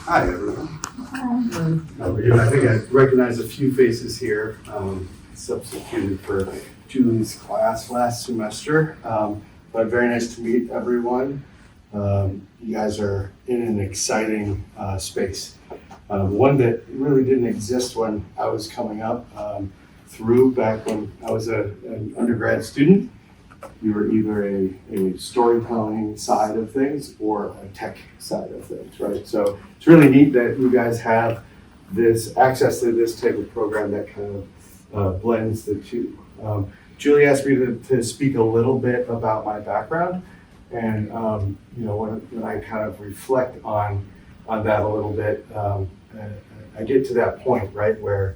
Hi, everyone. I think I recognize a few faces here, substituted for Julie's class last semester. But very nice to meet everyone. You guys are in an exciting space. One that really didn't exist when I was coming up through back when I was an undergrad student. You were either a storytelling side of things or a tech side of things, right? So it's really neat that you guys have this access to this type of program that kind of blends the two. Julie asked me to speak a little bit about my background, and when I kind of reflect on that a little bit, I get to that point, right, where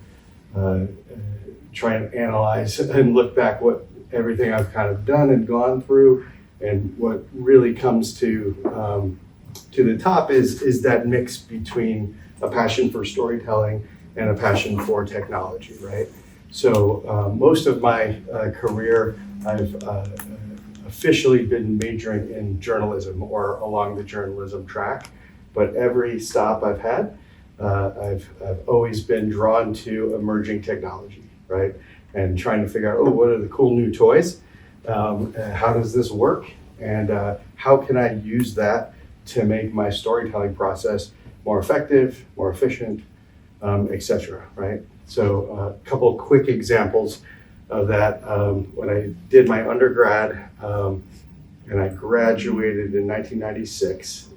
try and analyze and look back what everything I've kind of done and gone through, and what really comes to the top is that mix between a passion for storytelling and a passion for technology, right? So most of my career, I've officially been majoring in journalism or along the journalism track, but every stop I've had, I've always been drawn to emerging technology, right? And trying to figure out, what are the cool new toys? How does this work? And how can I use that to make my storytelling process more effective, more efficient, etc., right? So a couple of quick examples of that. When I did my undergrad and I graduated in 1996,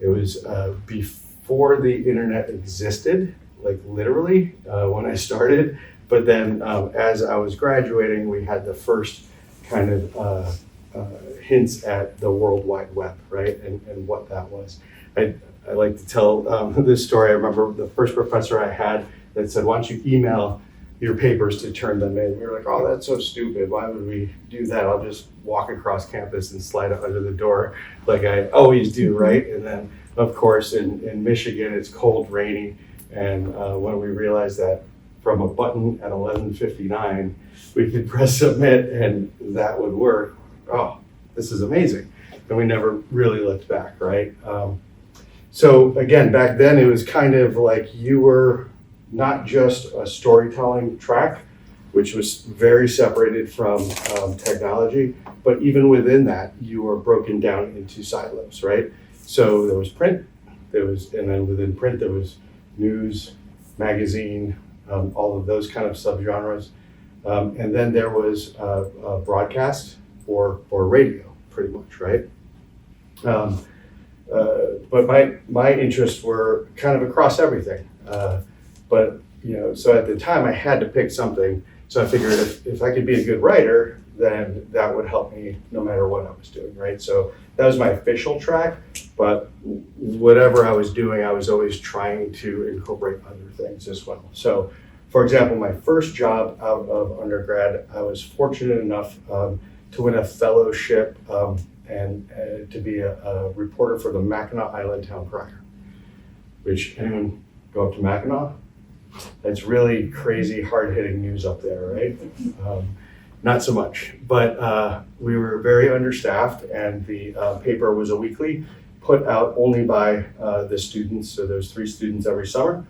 it was before the internet existed, like literally when I started. But then as I was graduating, we had the first kind of hints at the World Wide Web, right? And what that was. I like to tell this story. I remember the first professor I had that said, why don't you email your papers to turn them in? We were like, oh, that's so stupid. Why would we do that? I'll just walk across campus and slide it under the door like I always do, right? And then, of course, in Michigan, it's cold, rainy. And when we realized that from a button at 11:59, we could press submit and that would work. Oh, this is amazing. And we never really looked back, right? So again, back then it was kind of like you were not just a storytelling track, which was very separated from technology, but even within that, you were broken down into silos, right? So there was print, and then within print there was news, magazine, all of those kind of subgenres. And then there was broadcast or radio, pretty much, right? But my interests were kind of across everything. But so at the time I had to pick something. So I figured if I could be a good writer, then that would help me no matter what I was doing, right? So that was my official track, but whatever I was doing, I was always trying to incorporate other things as well. So for example, my first job out of undergrad, I was fortunate enough to win a fellowship and to be a reporter for the Mackinac Island Town Crier, which anyone go up to Mackinac? That's really crazy, hard-hitting news up there, right? Not so much, but we were very understaffed, and the paper was a weekly, put out only by the students. So there's 3 students every summer,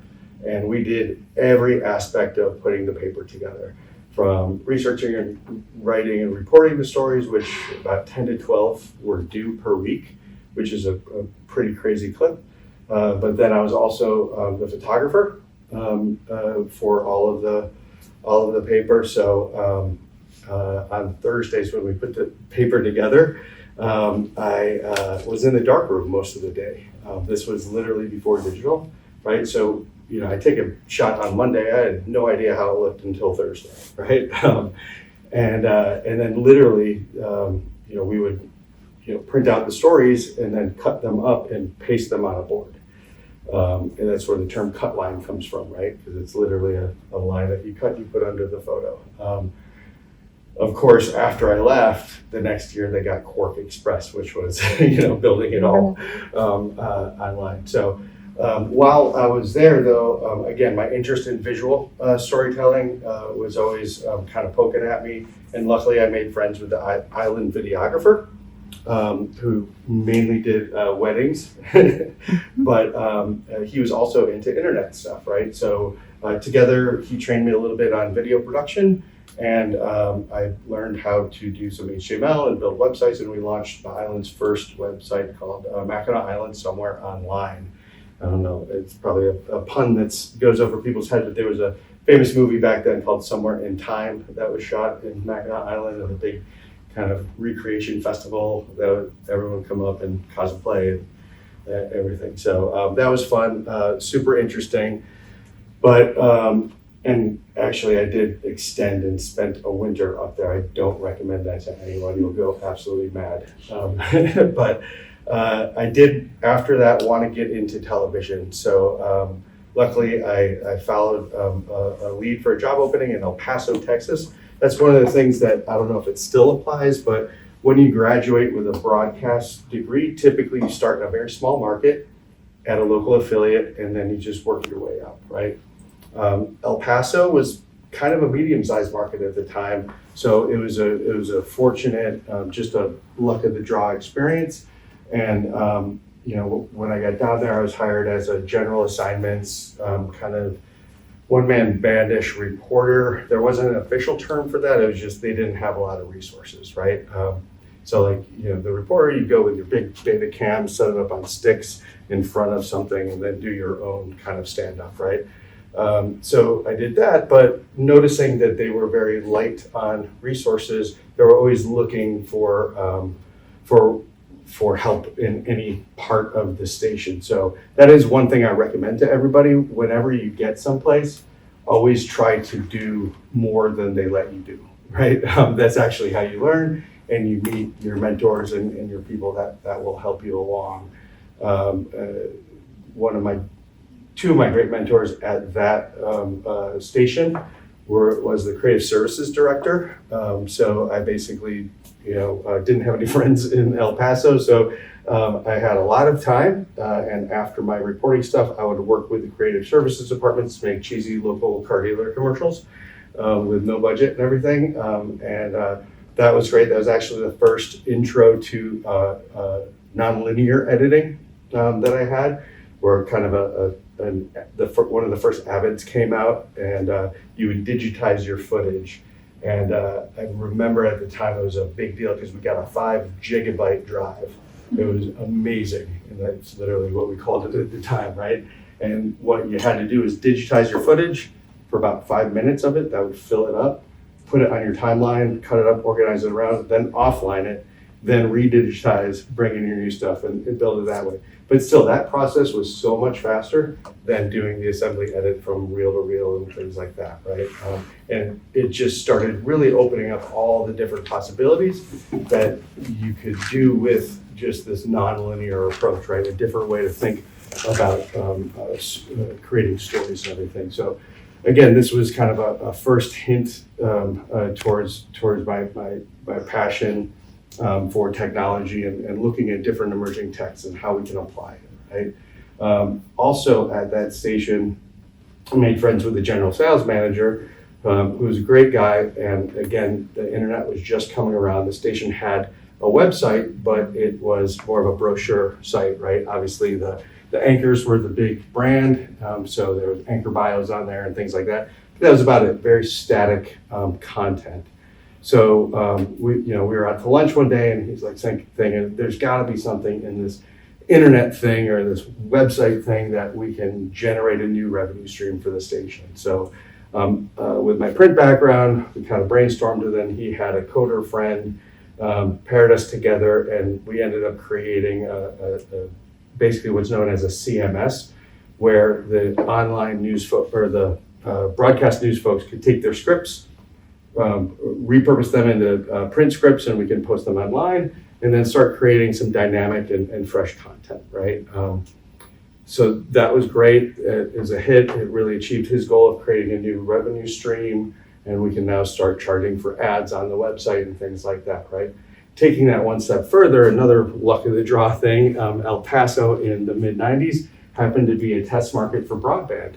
and we did every aspect of putting the paper together, from researching and writing and reporting the stories, which about 10 to 12 were due per week, which is a pretty crazy clip. But then I was also the photographer for all of the paper. So on Thursdays when we put the paper together, I was in the darkroom most of the day. This was literally before digital, right? So I take a shot on Monday. I had no idea how it looked until Thursday, right? And then literally, we would print out the stories and then cut them up and paste them on a board. And that's where the term cut line comes from, right? Because it's literally a line that you put under the photo. Of course, after I left, the next year they got Quark Express, which was, building it all online. So while I was there, though, again, my interest in visual storytelling was always kind of poking at me. And luckily, I made friends with the island videographer, who mainly did weddings, but he was also into internet stuff, right? So together, he trained me a little bit on video production, and I learned how to do some HTML and build websites, and we launched the island's first website called Mackinac Island Somewhere Online. I don't know, it's probably a pun that goes over people's heads, but there was a famous movie back then called Somewhere in Time that was shot in Mackinac Island at a big kind of recreation festival that everyone would come up and cosplay and everything. So that was fun, super interesting. But, and actually I did extend and spent a winter up there. I don't recommend that to anyone, you'll go absolutely mad. But I did, after that, want to get into television. So luckily I followed a lead for a job opening in El Paso, Texas. That's one of the things that, I don't know if it still applies, but when you graduate with a broadcast degree, typically you start in a very small market at a local affiliate, and then you just work your way up, right? El Paso was kind of a medium-sized market at the time, so it was a fortunate, just a luck of the draw experience. And when I got down there, I was hired as a general assignments, kind of one-man bandish reporter. There wasn't an official term for that. It was just they didn't have a lot of resources, right? So the reporter, you go with your big beta cam, set it up on sticks in front of something, and then do your own kind of stand-up, right? So I did that, but noticing that they were very light on resources, they were always looking for help in any part of the station. So that is one thing I recommend to everybody. Whenever you get someplace, always try to do more than they let you do, right? That's actually how you learn, and you meet your mentors and your people that will help you along. Two of my great mentors at that station was the creative services director. So I basically didn't have any friends in El Paso, so I had a lot of time, and after my reporting stuff, I would work with the creative services departments to make cheesy local car dealer commercials with no budget and everything, and that was great. That was actually the first intro to nonlinear editing that I had, where kind of one of the first avids came out, and you would digitize your footage. And I remember at the time it was a big deal because we got a 5 gigabyte drive. It was amazing, and that's literally what we called it at the time, right? And what you had to do is digitize your footage for about 5 minutes of it. That would fill it up, put it on your timeline, cut it up, organize it around, then offline it, then redigitize, bring in your new stuff, and build it that way. But still, that process was so much faster than doing the assembly edit from reel to reel and things like that, right? And it just started really opening up all the different possibilities that you could do with just this nonlinear approach, right? A different way to think about creating stories and everything. So again, this was kind of a first hint towards my passion for technology and looking at different emerging techs and how we can apply it, right? Also at that station, I made friends with the general sales manager, who was a great guy. And again, the internet was just coming around. The station had a website, but it was more of a brochure site, right? Obviously the anchors were the big brand, so there was anchor bios on there and things like that. But that was about it, very static content. So we were out to lunch one day, and he's like thinking, there's got to be something in this internet thing or this website thing that we can generate a new revenue stream for the station. So with my print background, we kind of brainstormed, and then he had a coder friend, paired us together, and we ended up creating basically what's known as a CMS, where the online news or the broadcast news folks could take their scripts, repurpose them into print scripts, and we can post them online, and then start creating some dynamic and fresh content, right? So that was great. It was a hit. It really achieved his goal of creating a new revenue stream, and we can now start charging for ads on the website and things like that, right? Taking that one step further, another luck of the draw thing, El Paso in the mid-90s happened to be a test market for broadband.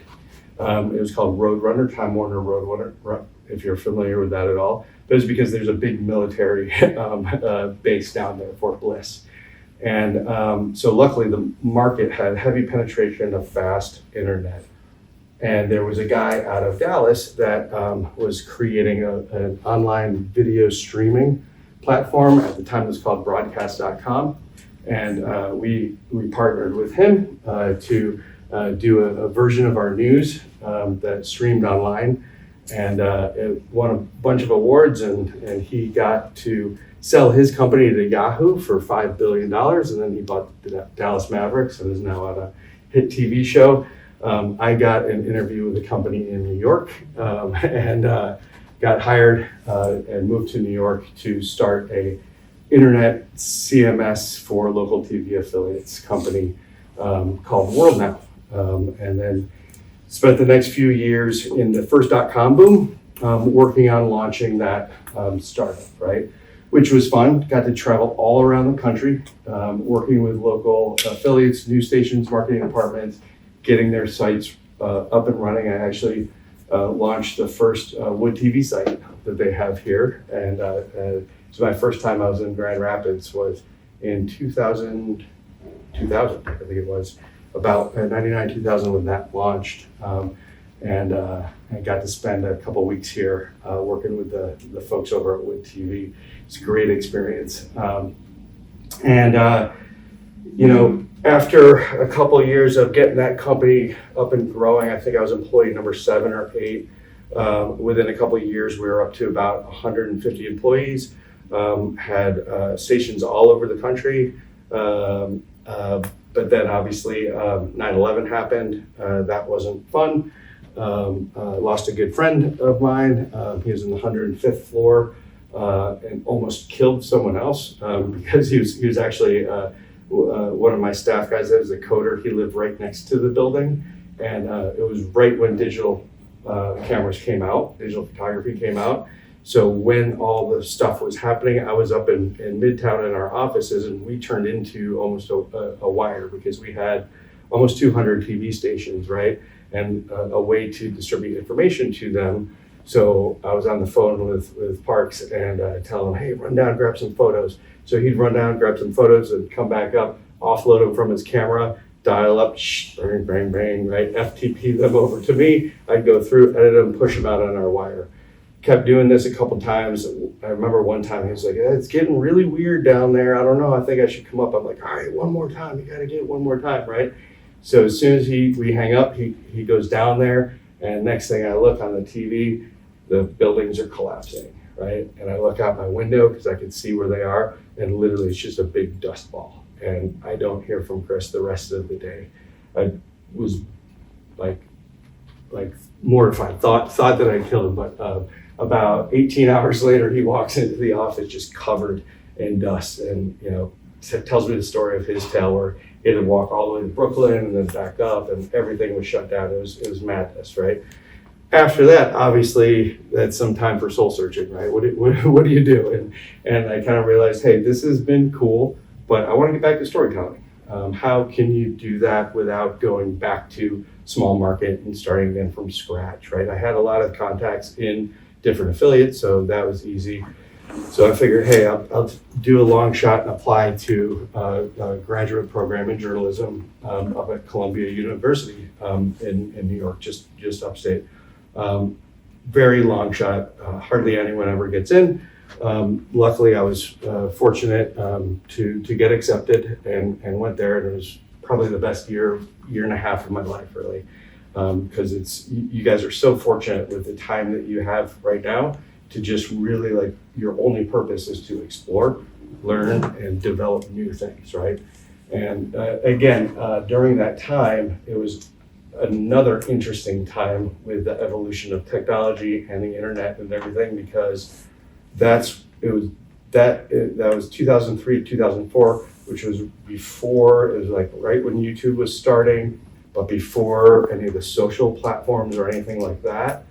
It was called Roadrunner, Time Warner Roadrunner, if you're familiar with that at all. but it's because there's a big military base down there, Fort Bliss. And so luckily the market had heavy penetration of fast internet. And there was a guy out of Dallas that was creating an online video streaming platform. At the time it was called broadcast.com. And we partnered with him to do a version of our news that streamed online. And it won a bunch of awards, and he got to sell his company to Yahoo for $5 billion. And then he bought the Dallas Mavericks and is now on a hit TV show. I got an interview with a company in New York and got hired and moved to New York to start a internet CMS for local TV affiliates company called World Now. And then spent the next few years in the first .com boom, working on launching that startup, right? Which was fun. Got to travel all around the country, working with local affiliates, news stations, marketing departments, getting their sites up and running. I actually launched the first Wood TV site that they have here. And so my first time I was in Grand Rapids was in 2000, I think it was, about 99, 2000 when that launched. And I got to spend a couple weeks here working with the folks over at Wood TV. It's a great experience. After a couple of years of getting that company up and growing, I think I was employee number 7 or 8. Within a couple of years, we were up to about 150 employees, had stations all over the country. But then obviously 9/11 happened. That wasn't fun. Lost a good friend of mine. He was in the 105th floor and almost killed someone else because he was actually one of my staff guys that was a coder. He lived right next to the building, and it was right when digital cameras came out, digital photography came out. So when all the stuff was happening, I was up in Midtown in our offices, and we turned into almost a wire because we had almost 200 TV stations, right? And a way to distribute information to them. So I was on the phone with Parks and tell him, hey, run down, grab some photos. So he'd run down, grab some photos, and come back up, offload them from his camera, dial up, bang, bang, bang, right? FTP them over to me. I'd go through, edit them, push them out on our wire. Kept doing this a couple times. I remember one time he was like, it's getting really weird down there. I don't know. I think I should come up. I'm like, all right, one more time. You got to get it one more time, right? So as soon as we hang up, he goes down there. And next thing I look on the TV, the buildings are collapsing, right? And I look out my window because I can see where they are. And literally it's just a big dust ball. And I don't hear from Chris the rest of the day. I was like mortified, thought that I killed him, but about 18 hours later, he walks into the office just covered in dust, and tells me the story of his tale where he had to walk all the way to Brooklyn and then back up, and everything was shut down. It was madness, right? After that, obviously, that's some time for soul searching, right? What do you do? And I kind of realized, hey, this has been cool, but I want to get back to storytelling. How can you do that without going back to small market and starting again from scratch, right? I had a lot of contacts in different affiliates, so that was easy. So I figured, hey, I'll do a long shot and apply to a graduate program in journalism up at Columbia University in New York, just upstate. Very long shot, hardly anyone ever gets in. Luckily, I was fortunate to get accepted and went there, and it was probably the best year and a half of my life, really. Because you guys are so fortunate with the time that you have right now to just really your only purpose is to explore, learn, and develop new things, right? And again, during that time, it was another interesting time with the evolution of technology and the internet and everything, because that was 2003 to 2004, which was before, it was right when YouTube was starting, but before any of the social platforms or anything like that.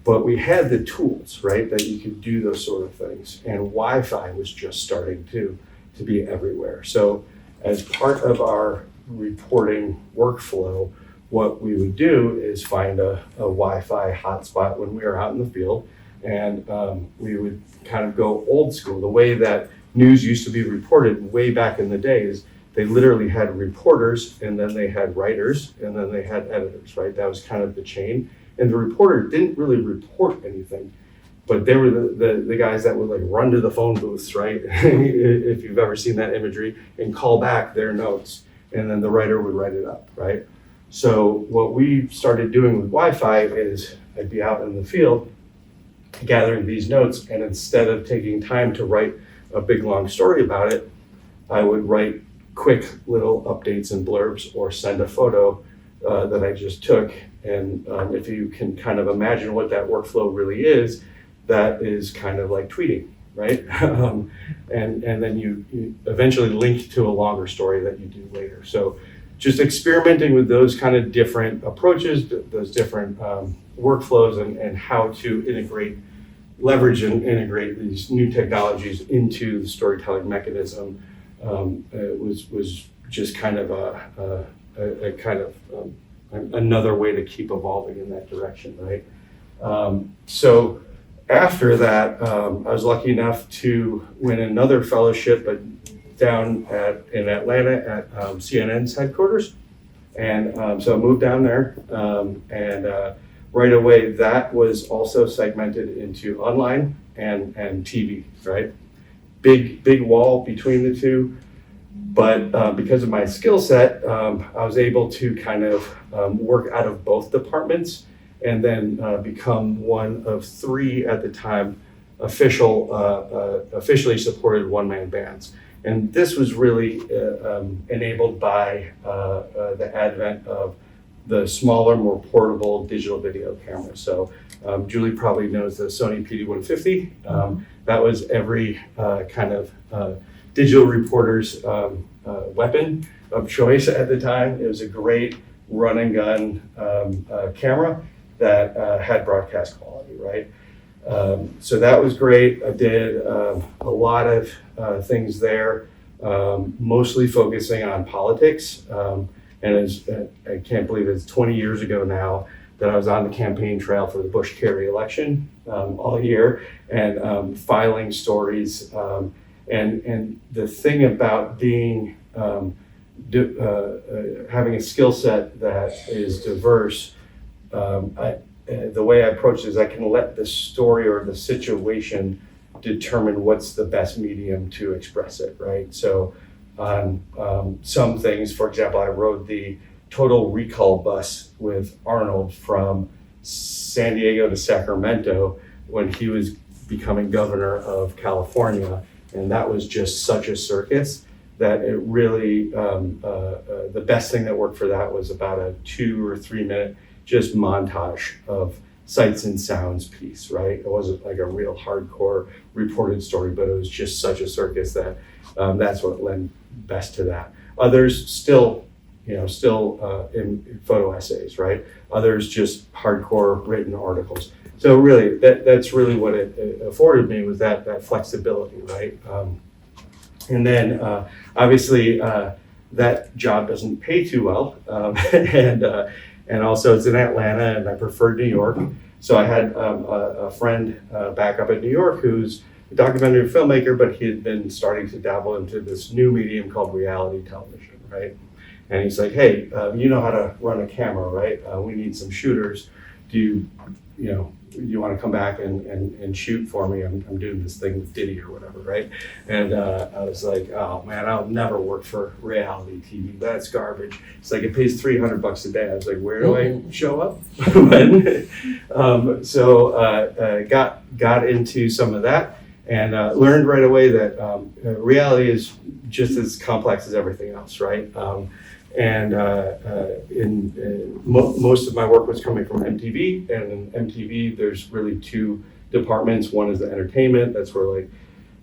But we had the tools, right, that you could do those sort of things. And Wi-Fi was just starting to be everywhere. So as part of our reporting workflow, what we would do is find a Wi-Fi hotspot when we were out in the field. And we would kind of go old school. The way that news used to be reported way back in the days, they literally had reporters, and then they had writers, and then they had editors, right? That was kind of the chain. And the reporter didn't really report anything, but they were the guys that would like run to the phone booths, right? If you've ever seen that imagery, and call back their notes, and then the writer would write it up, right? So what we started doing with Wi-Fi is I'd be out in the field gathering these notes, and instead of taking time to write a big long story about it, I would write quick little updates and blurbs or send a photo that I just took. And if you can kind of imagine what that workflow really is, that is kind of like tweeting, right? And then you eventually link to a longer story that you do later. So just experimenting with those kind of different approaches, those different workflows, and how to leverage and integrate these new technologies into the storytelling mechanism was just kind of another way to keep evolving in that direction, right? So after that, I was lucky enough to win another fellowship, but down in Atlanta at CNN's headquarters. And so I moved down there, and right away that was also segmented into online and TV, right? Big wall between the two. But because of my skill set, I was able to kind of work out of both departments, and then become one of 3 at the time officially supported one-man bands. And this was really enabled by the advent of the smaller, more portable digital video camera. So Julie probably knows the Sony PD-150. That was every kind of digital reporter's weapon of choice at the time. It was a great run and gun camera that had broadcast quality, right? So that was great. I did a lot of things there, mostly focusing on politics. And I can't believe it's 20 years ago now that I was on the campaign trail for the Bush-Kerry election all year, and filing stories. And the thing about being having a skill set that is diverse, the way I approach it is I can let the story or the situation determine what's the best medium to express it, right? So on some things, for example, I rode the Total Recall bus with Arnold from San Diego to Sacramento when he was becoming governor of California. And that was just such a circus that it really, the best thing that worked for that was about a 2 or 3 minute just montage of sights and sounds piece, right? It wasn't like a real hardcore reported story, but it was just such a circus that that's what lent best to that. Others still in photo essays, right? Others just hardcore written articles. So really, that's really what it afforded me, was that flexibility, right? And then obviously that job doesn't pay too well, and also it's in Atlanta, and I preferred New York. So I had a friend back up in New York who's a documentary filmmaker, but he had been starting to dabble into this new medium called reality television, right? And he's like, hey, you know how to run a camera, right? We need some shooters. Do you want to come back and shoot for me? I'm doing this thing with Diddy or whatever, right? And I was like, oh man, I'll never work for reality TV. That's garbage. It's like, it pays $300 a day. I was like, where do I show up? So got into some of that, and learned right away that reality is just as complex as everything else, right? And most of my work was coming from MTV, and in MTV there's really 2 departments. One is the entertainment, that's where like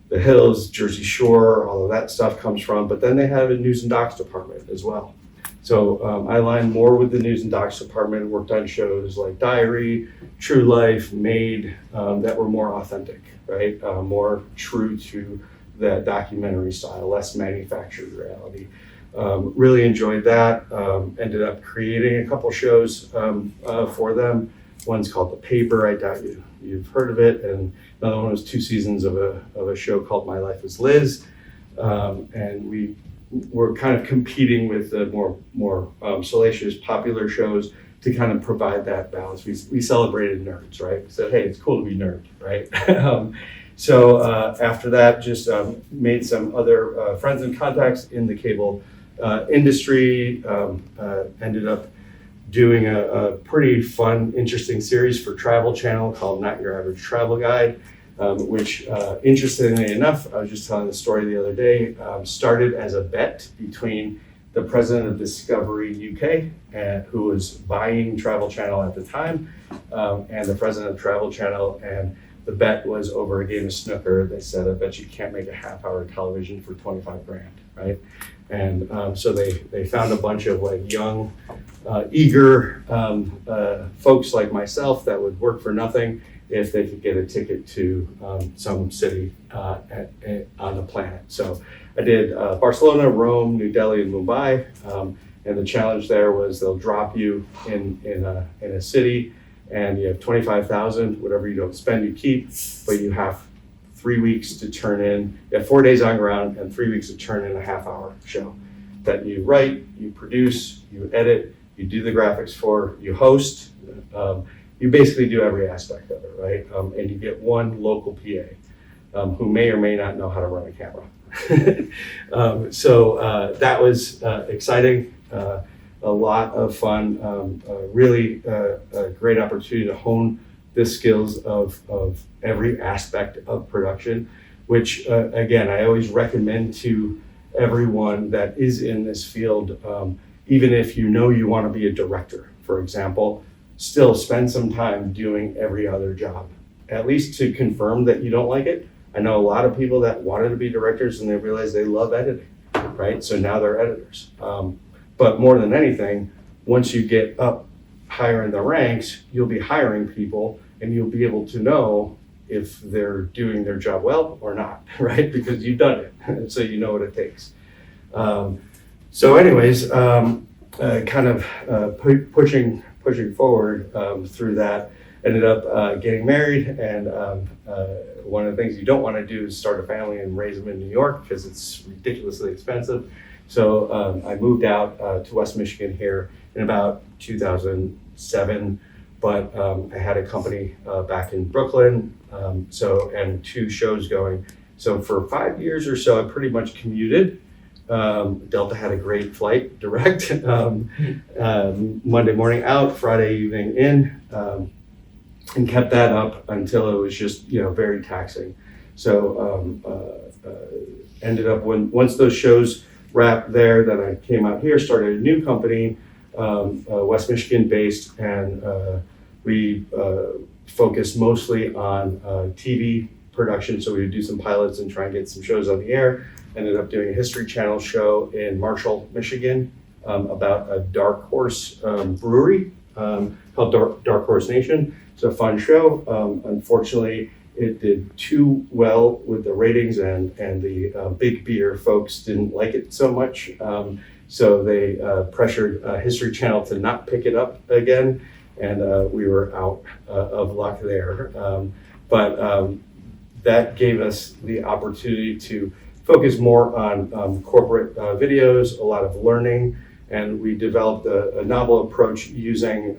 The Hills, Jersey Shore, all of that stuff comes from, but then they have a news and docs department as well. So I aligned more with the news and docs department, worked on shows like Diary, True Life, Made, that were more authentic, right? More true to that documentary style, less manufactured reality. Really enjoyed that. Ended up creating a couple shows for them. One's called The Paper. I doubt you've heard of it. And another one was 2 seasons of a show called My Life as Liz. And we were kind of competing with the more salacious, popular shows to kind of provide that balance. We celebrated nerds, right? We said, hey, it's cool to be nerd, right? So after that, just made some other friends and contacts in the cable industry. Ended up doing a pretty fun, interesting series for Travel Channel called Not Your Average Travel Guide, which interestingly enough, I was just telling the story the other day, started as a bet between the president of Discovery UK, who was buying Travel Channel at the time, and the president of Travel Channel. And the bet was over a game of snooker. They said, I bet you can't make a half-hour television for 25 grand, right? And so they found a bunch of like young, eager folks like myself that would work for nothing if they could get a ticket to some city on the planet. So I did Barcelona, Rome, New Delhi, and Mumbai. And the challenge there was they'll drop you in a city, and you have 25,000. Whatever you don't spend, you keep, but you have 3 weeks to turn in. You have 4 days on ground and 3 weeks to turn in a half-hour show that you write, you produce, you edit, you do the graphics for, you host. You basically do every aspect of it, right? And you get one local PA who may or may not know how to run a camera. So that was exciting, a lot of fun, really a great opportunity to hone the skills of every aspect of production, which again, I always recommend to everyone that is in this field, even if you know you want to be a director, for example, still spend some time doing every other job, at least to confirm that you don't like it. I know a lot of people that wanted to be directors and they realize they love editing, right? So now they're editors. But more than anything, once you get up higher in the ranks, you'll be hiring people and you'll be able to know if they're doing their job well or not, right? Because you've done it, so you know what it takes. So anyways, kind of pushing forward through that, ended up getting married, and one of the things you don't want to do is start a family and raise them in New York because it's ridiculously expensive. So I moved out to West Michigan here in about 2007, but I had a company back in Brooklyn, and 2 shows going. So for 5 years or so, I pretty much commuted. Delta had a great flight direct, Monday morning out, Friday evening in, and kept that up until it was just, very taxing. So ended up once those shows wrapped there, then I came out here, started a new company, West Michigan based, and we focused mostly on TV production. So we would do some pilots and try and get some shows on the air. Ended up doing a History Channel show in Marshall, Michigan, about a Dark Horse brewery called Dark Horse Nation. It's a fun show. Unfortunately, it did too well with the ratings, and the big beer folks didn't like it so much. So they pressured History Channel to not pick it up again, and we were out of luck there. But that gave us the opportunity to focus more on corporate videos, a lot of learning, and we developed a novel approach using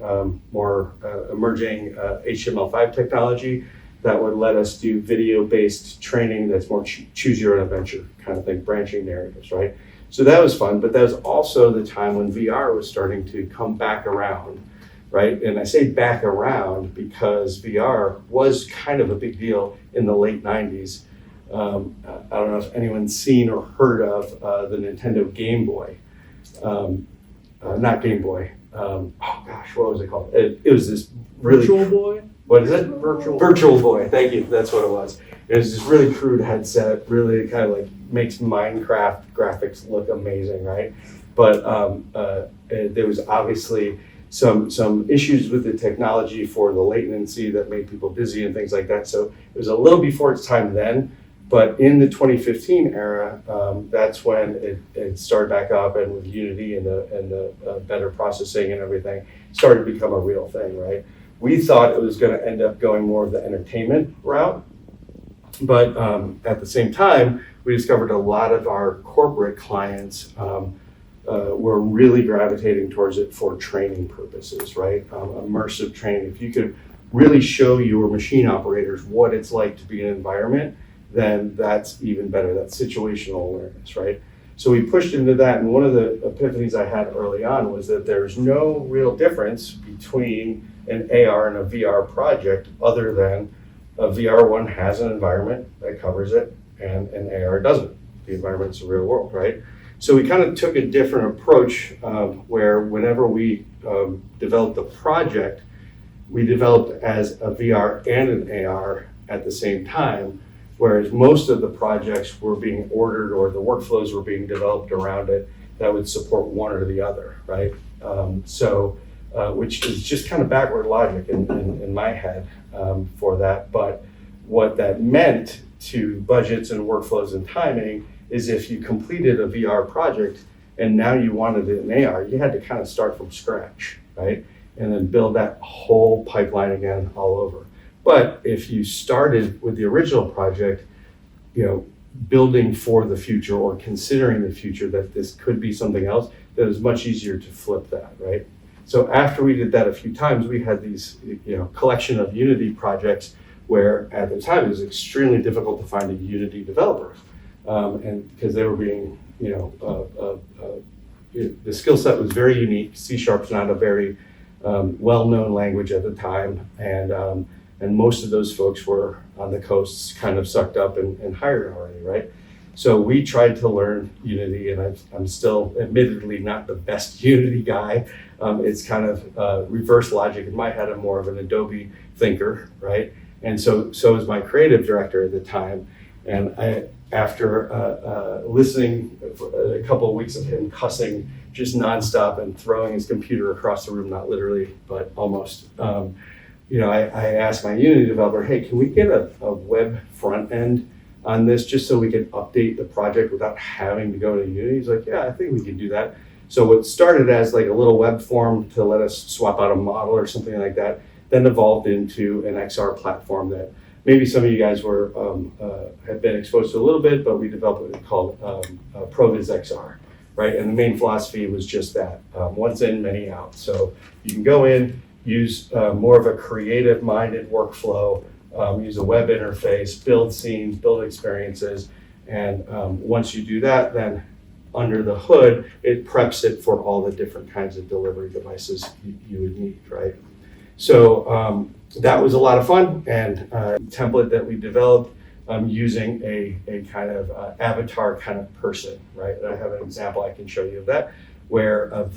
more emerging HTML5 technology that would let us do video-based training that's more choose your own adventure kind of thing, branching narratives, right? So that was fun, but that was also the time when VR was starting to come back around, right? And I say back around because VR was kind of a big deal in the late 90s. I don't know if anyone's seen or heard of the Nintendo Game Boy. Not Game Boy. What was it called? It was this really... Virtual Boy? What is it? Virtual Boy, thank you, that's what it was. It was this really crude headset, really kind of like makes Minecraft graphics look amazing, right? But there was obviously some issues with the technology for the latency that made people dizzy and things like that. So it was a little before its time then, but in the 2015 era, that's when it started back up, and with Unity and the better processing and everything, started to become a real thing, right? We thought it was going to end up going more of the entertainment route, but at the same time, we discovered a lot of our corporate clients were really gravitating towards it for training purposes, right? Immersive training. If you could really show your machine operators what it's like to be in an environment, then that's even better. That's situational awareness, right? So we pushed into that, and one of the epiphanies I had early on was that there's no real difference between an AR and a VR project other than a VR one has an environment that covers it and an AR doesn't. The environment's the real world, right? So we kind of took a different approach where whenever we developed the project, we developed as a VR and an AR at the same time, whereas most of the projects were being ordered or the workflows were being developed around it that would support one or the other, right? Which is just kind of backward logic in my head for that. But what that meant to budgets and workflows and timing is if you completed a VR project and now you wanted an AR, you had to kind of start from scratch, right? And then build that whole pipeline again all over. But if you started with the original project, building for the future or considering the future that this could be something else, then it was much easier to flip that, right? So after we did that a few times, we had these, collection of Unity projects where at the time it was extremely difficult to find a Unity developer, and because they were being, the skill set was very unique. C# is not a very well-known language at the time, and most of those folks were on the coasts, kind of sucked up and hired already, right? So we tried to learn Unity, and I'm still admittedly not the best Unity guy. It's kind of reverse logic in my head. I'm more of an Adobe thinker, right? And so is my creative director at the time. And after listening for a couple of weeks of him cussing just nonstop and throwing his computer across the room, not literally, but almost, I asked my Unity developer, hey, can we get a web front end on this just so we can update the project without having to go to Unity? He's like, yeah, I think we can do that. So what started as like a little web form to let us swap out a model or something like that, then evolved into an XR platform that maybe some of you guys have been exposed to a little bit, but we developed what we called ProViz XR, right? And the main philosophy was just that, once in, many out. So you can go in, use more of a creative-minded workflow, use a web interface, build scenes, build experiences, and once you do that, then under the hood, it preps it for all the different kinds of delivery devices you would need, right? So that was a lot of fun, and a template that we developed using a kind of avatar kind of person, right? And I have an example I can show you of that, where a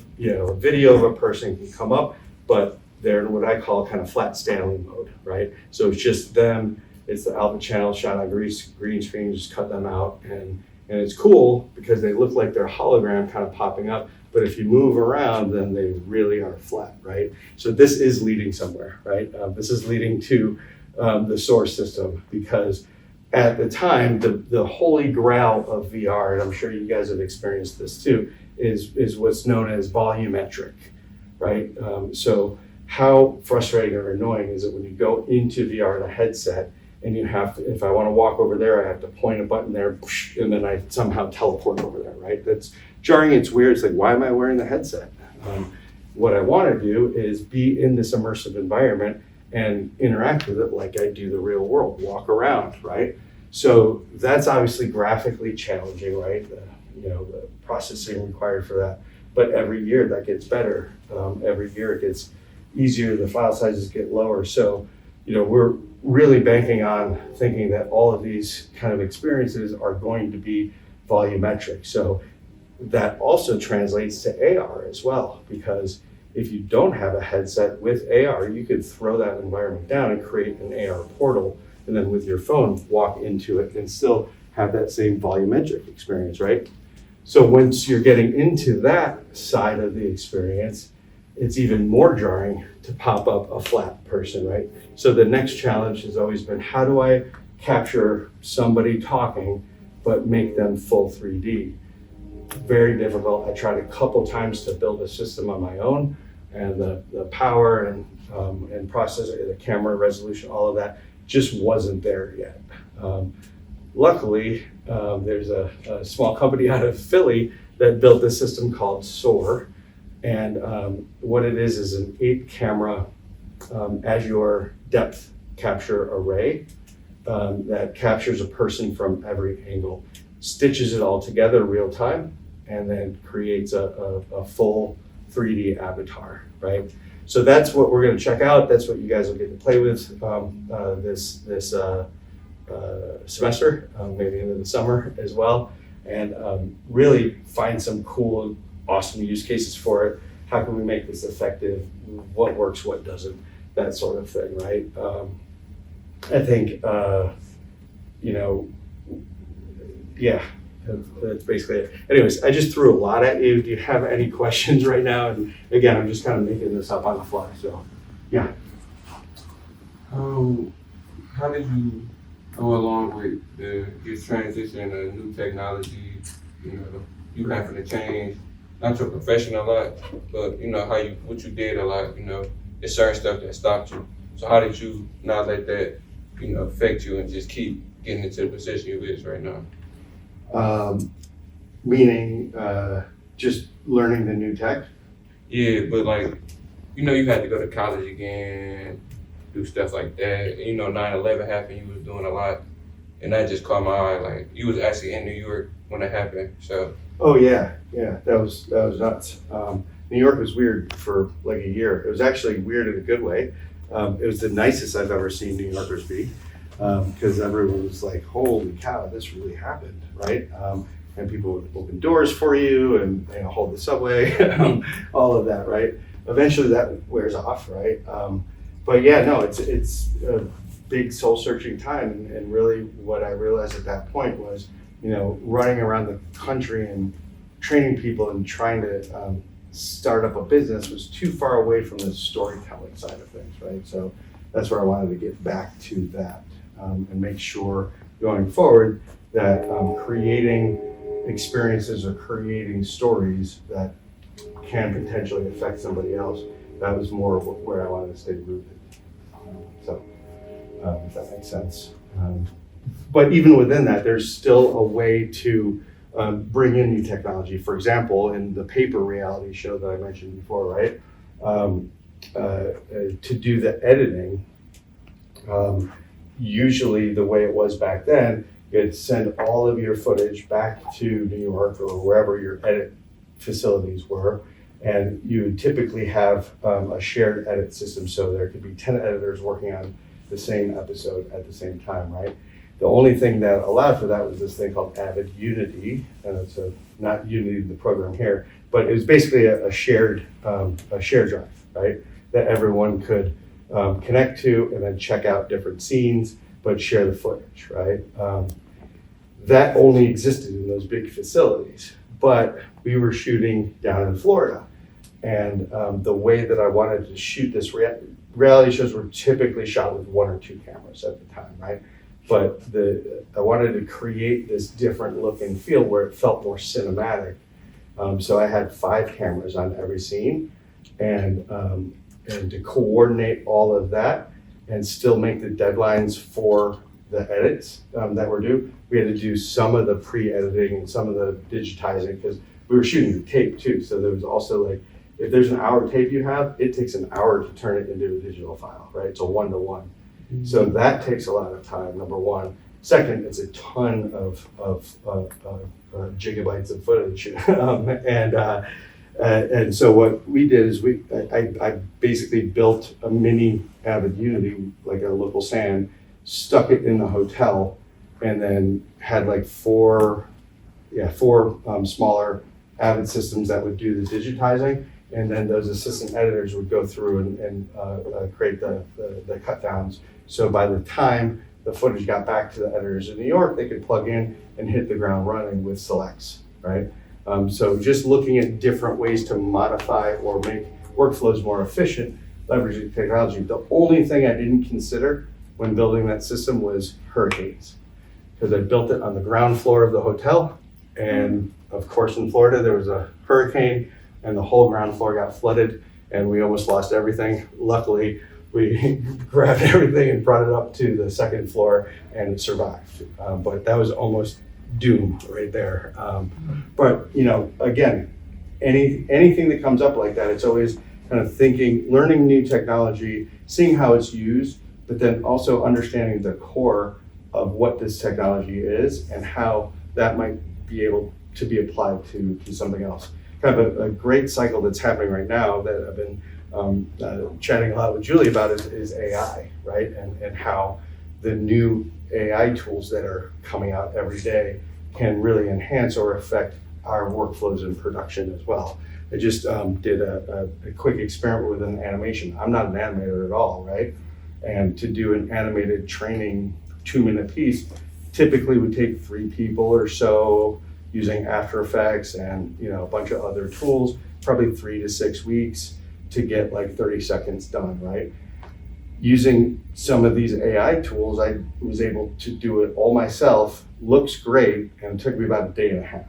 video of a person can come up, but they're in what I call kind of flat Stanley mode, right? So it's just them, it's the alpha channel shot on green screen, just cut them out, and it's cool because they look like they're hologram kind of popping up, but if you move around, then they really are flat, right? So this is leading somewhere, right? This is leading to the SOAR system, because at the time, the holy grail of VR, and I'm sure you guys have experienced this too, is what's known as volumetric, right? So how frustrating or annoying is it when you go into VR in a headset and you have to, if I want to walk over there, I have to point a button there, and then I somehow teleport over there, right? That's jarring, it's weird, it's like, why am I wearing the headset? What I want to do is be in this immersive environment and interact with it like I do the real world, walk around, right? So that's obviously graphically challenging, right? The processing required for that. But every year that gets better. Every year it gets easier, the file sizes get lower. So, we're really banking on thinking that all of these kind of experiences are going to be volumetric. So that also translates to AR as well, because if you don't have a headset with AR, you could throw that environment down and create an AR portal, and then with your phone, walk into it and still have that same volumetric experience, right? So once you're getting into that side of the experience, it's even more jarring to pop up a flat person, right? So the next challenge has always been, how do I capture somebody talking, but make them full 3D? Very difficult. I tried a couple times to build a system on my own. and the power and processor, the camera resolution, all of that just wasn't there yet. Luckily, there's a small company out of Philly that built this system called SOAR. And what it is an 8-camera Azure depth capture array that captures a person from every angle, stitches it all together real time, and then creates a full 3D avatar, right? So that's what we're going to check out. That's what you guys will get to play with this semester, maybe into the summer as well, and really find some cool, awesome use cases for it. How can we make this effective? What works, what doesn't? That sort of thing, right? I think, yeah, that's basically it. Anyways, I just threw a lot at you. Do you have any questions right now? And again, I'm just kind of making this up on the fly, so yeah. How did you go along with this transition of new technology? You having to change, not your profession a lot, but what you did a lot, there's certain stuff that stopped you. So how did you not let that, affect you and just keep getting into the position you're in right now? Meaning just learning the new tech? Yeah, but you had to go to college again, do stuff like that. 9/11 happened, you was doing a lot. And that just caught my eye. You was actually in New York when that happened, so. Oh yeah, that was nuts. New York was weird for like a year. It was actually weird in a good way. It was the nicest I've ever seen New Yorkers be, because everyone was like, holy cow, this really happened, right? And people would open doors for you and hold the subway, all of that, right? Eventually that wears off, right? But yeah, no, it's a big soul searching time. And really what I realized at that point was, running around the country and training people and trying to start up a business was too far away from the storytelling side of things, right? So that's where I wanted to get back to that and make sure going forward that creating experiences or creating stories that can potentially affect somebody else, that was more where I wanted to stay rooted. If that makes sense. But even within that, there's still a way to bring in new technology. For example, in the paper reality show that I mentioned before, right? To do the editing, usually the way it was back then, you'd send all of your footage back to New York or wherever your edit facilities were, and you would typically have a shared edit system, so there could be 10 editors working on the same episode at the same time, right? The only thing that allowed for that was this thing called Avid Unity, and it's not Unity the program here, but it was basically a shared drive, right? That everyone could connect to and then check out different scenes, but share the footage, right? That only existed in those big facilities, but we were shooting down in Florida, and the way that I wanted to shoot this reality shows were typically shot with 1 or 2 cameras at the time, right? But I wanted to create this different look and feel where it felt more cinematic. So I had 5 cameras on every scene, and to coordinate all of that and still make the deadlines for the edits that were due, we had to do some of the pre-editing and some of the digitizing, because we were shooting the tape too. So there was also if there's an hour tape you have, it takes an hour to turn it into a digital file, right? It's a 1-to-1. Mm-hmm. So that takes a lot of time, number one. Second, it's a ton of gigabytes of footage. And so what we did is I basically built a mini Avid Unity, like a local SAN, stuck it in the hotel, and then had four smaller Avid systems that would do the digitizing. And then those assistant editors would go through and create the cut downs. So by the time the footage got back to the editors in New York, they could plug in and hit the ground running with selects, right? So just looking at different ways to modify or make workflows more efficient, leveraging technology. The only thing I didn't consider when building that system was hurricanes, because I built it on the ground floor of the hotel. And of course, in Florida, there was a hurricane and the whole ground floor got flooded. and we almost lost everything. Luckily, we grabbed everything and brought it up to the second floor and survived. But that was almost doom right there. But again, anything that comes up like that, it's always kind of thinking, learning new technology, seeing how it's used, but then also understanding the core of what this technology is and how that might be able to be applied to something else. Kind of a great cycle that's happening right now that I've been chatting a lot with Julie about is AI, right? And how the new AI tools that are coming out every day can really enhance or affect our workflows in production as well. I just did a quick experiment with an animation. I'm not an animator at all, right? And to do an animated training 2-minute piece typically would take 3 people or so using After Effects and a bunch of other tools, probably 3 to 6 weeks to get like 30 seconds done, right? Using some of these AI tools, I was able to do it all myself, looks great, and it took me about a day and a half,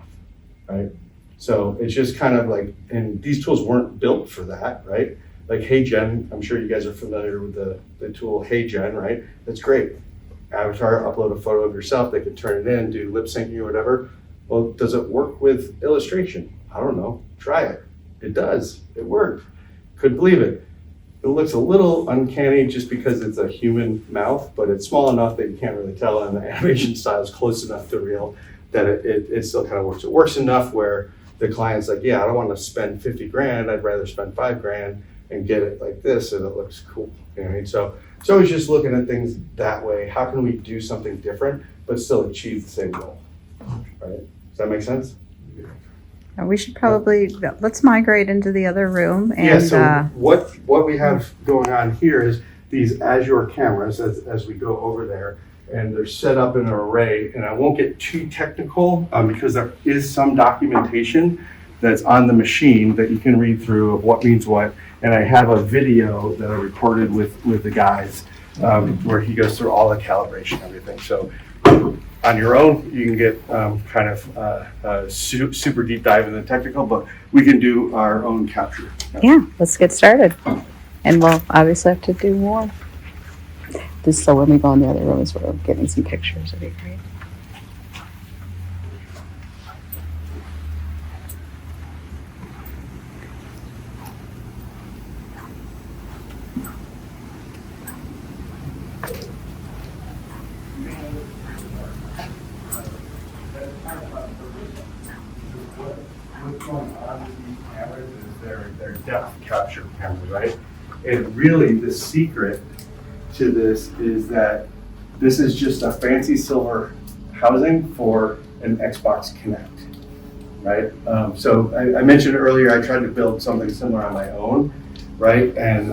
right? So it's just kind of like, and these tools weren't built for that, right? Like HeyGen, I'm sure you guys are familiar with the tool HeyGen, right? That's great. Avatar, upload a photo of yourself, they can turn it in, do lip syncing or whatever. Well, does it work with illustration? I don't know, try it. It does, it worked. Couldn't believe it. It looks a little uncanny just because it's a human mouth, but it's small enough that you can't really tell, and the animation style is close enough to real that it still kind of works. It works enough where the client's like, yeah, I don't want to spend 50 grand, I'd rather spend 5 grand and get it like this and it looks cool. You know what I mean? So it's always just looking at things that way. How can we do something different but still achieve the same goal? Right? Does that make sense? We should probably, let's migrate into the other room. And, yeah, so what we have going on here is these Azure cameras as we go over there, and they're set up in an array, and I won't get too technical because there is some documentation that's on the machine that you can read through of what means what, and I have a video that I recorded with the guys where he goes through all the calibration and everything. So on your own, you can get kind of super deep dive in the technical, but we can do our own capture. Yeah, let's get started. And we'll obviously have to do more. This, so when we go in the other rooms, we're getting some pictures. It'd be great. What's going on with these cameras is they're depth capture cameras, right? And really the secret to this is that this is just a fancy silver housing for an Xbox Kinect, right? So I mentioned earlier I tried to build something similar on my own, right? And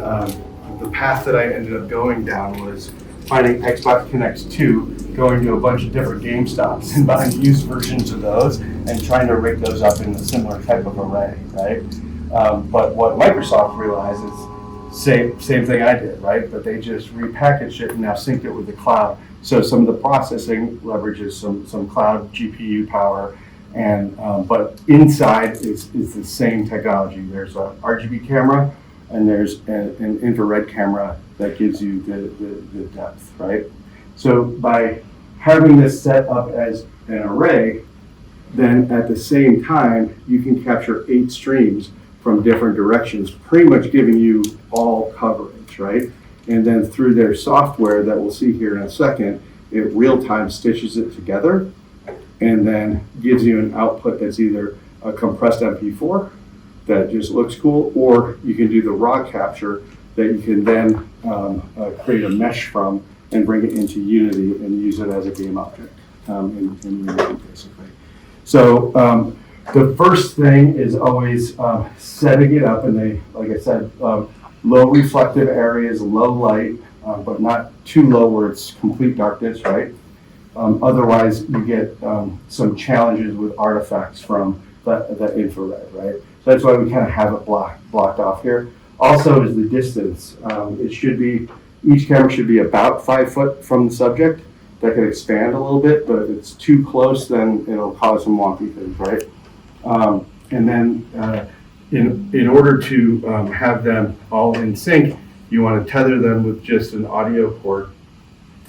the path that I ended up going down was finding Xbox Kinects 2, going to a bunch of different GameStops and buying used versions of those and trying to rig those up in a similar type of array, right? But what Microsoft realized is same thing I did, right? But they just repackaged it and now synced it with the cloud. So some of the processing leverages some cloud GPU power, and but inside is the same technology. There's a RGB camera and there's an infrared camera that gives you the depth, right? So by having this set up as an array, then at the same time, you can capture 8 streams from different directions, pretty much giving you all coverage, right? And then through their software that we'll see here in a second, it real-time stitches it together and then gives you an output that's either a compressed MP4 that just looks cool, or you can do the raw capture that you can then create a mesh from and bring it into Unity and use it as a game object in Unity, basically. So the first thing is always setting it up, and they, like I said, low reflective areas, low light, but not too low where it's complete darkness, right? Otherwise, you get some challenges with artifacts from the infrared, right? So that's why we kind of have it blocked off here. Also is the distance. It should be, each camera should be about 5 foot from the subject. That could expand a little bit, but if it's too close, then it'll cause some wonky things, right? And then in order to have them all in sync, you want to tether them with just an audio cord,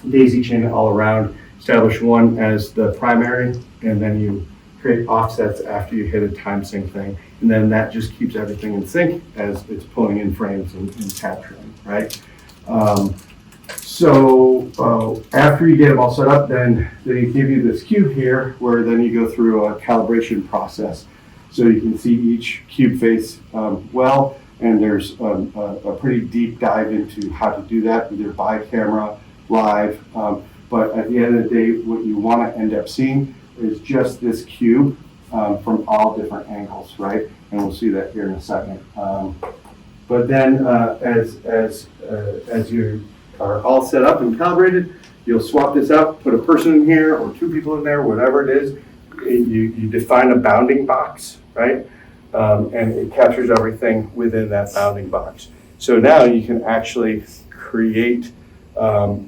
daisy chain it all around, establish one as the primary, and then you create offsets after you hit a time sync thing. And then that just keeps everything in sync as it's pulling in frames and capturing, right? After you get them all set up, then they give you this cube here where then you go through a calibration process. So you can see each cube face well, and there's a pretty deep dive into how to do that, either by camera, live. But at the end of the day, what you want to end up seeing is just this cube from all different angles, right? And we'll see that here in a second. But then as you are all set up and calibrated, you'll swap this out, put a person in here or two people in there, whatever it is. You define a bounding box, right? And it captures everything within that bounding box. So now you can actually create a